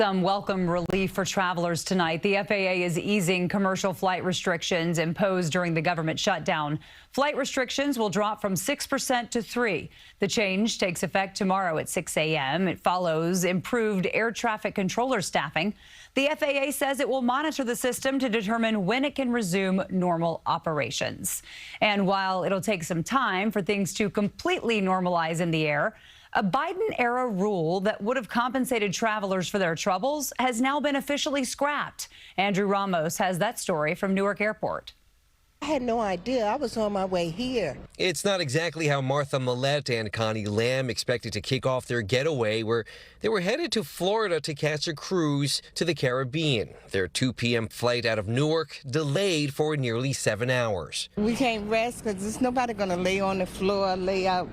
Some welcome relief for travelers tonight. The FAA is easing commercial flight restrictions imposed during the government shutdown. Flight restrictions will drop from 6% to 3%. The change takes effect tomorrow at 6 a.m. It follows improved air traffic controller staffing. The FAA says it will monitor the system to determine when it can resume normal operations. And while it'll take some time for things to completely normalize in the air, a Biden-era rule that would have compensated travelers for their troubles has now been officially scrapped. Andrew Ramos has that story from Newark Airport. I had no idea. I was on my way here. It's not exactly how Martha Millette and Connie Lamb expected to kick off their getaway, where they were headed to Florida to catch a cruise to the Caribbean. Their 2 p.m. flight out of Newark delayed for nearly 7 hours. We can't rest because there's nobody going to lay on the floor, lay out,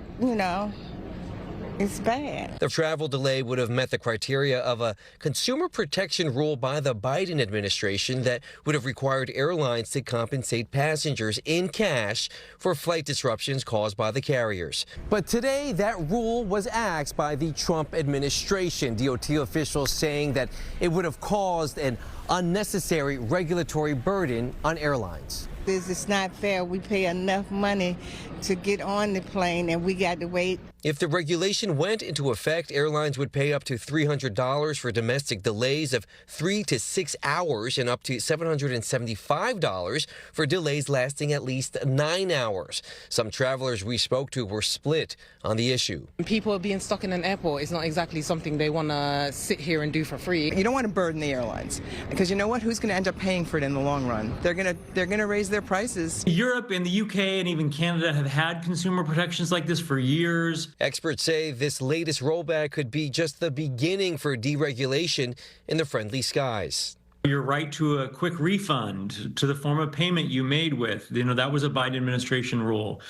It's bad. The travel delay would have met the criteria of a consumer protection rule by the Biden administration that would have required airlines to compensate passengers in cash for flight disruptions caused by the carriers. But today, that rule was axed by the Trump administration. DOT officials saying that it would have caused an unnecessary regulatory burden on airlines. It's not fair. We pay enough money to get on the plane and we got to wait. If the regulation went into effect, airlines would pay up to $300 for domestic delays of 3 to 6 hours and up to $775 for delays lasting at least 9 hours. Some travelers we spoke to were split on the issue. People being stuck in an airport is not exactly something they want to sit here and do for free. You don't want to burden the airlines because you know what? Who's going to end up paying for it in the long run? They're going to raise their prices. Europe and the UK and even Canada have had consumer protections like this for years. Experts say this latest rollback could be just the beginning for deregulation in the friendly skies. Your right to a quick refund to the form of payment you made with, that was a Biden administration rule.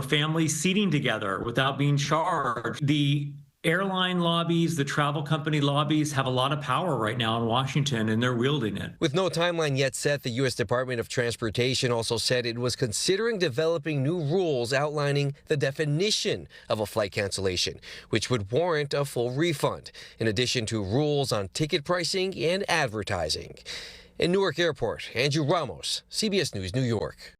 Families seating together without being charged. The airline lobbies, the travel company lobbies have a lot of power right now in Washington, and they're wielding it. With no timeline yet set, the U.S. Department of Transportation also said it was considering developing new rules outlining the definition of a flight cancellation, which would warrant a full refund, in addition to rules on ticket pricing and advertising. In Newark Airport, Andrew Ramos, CBS News, New York.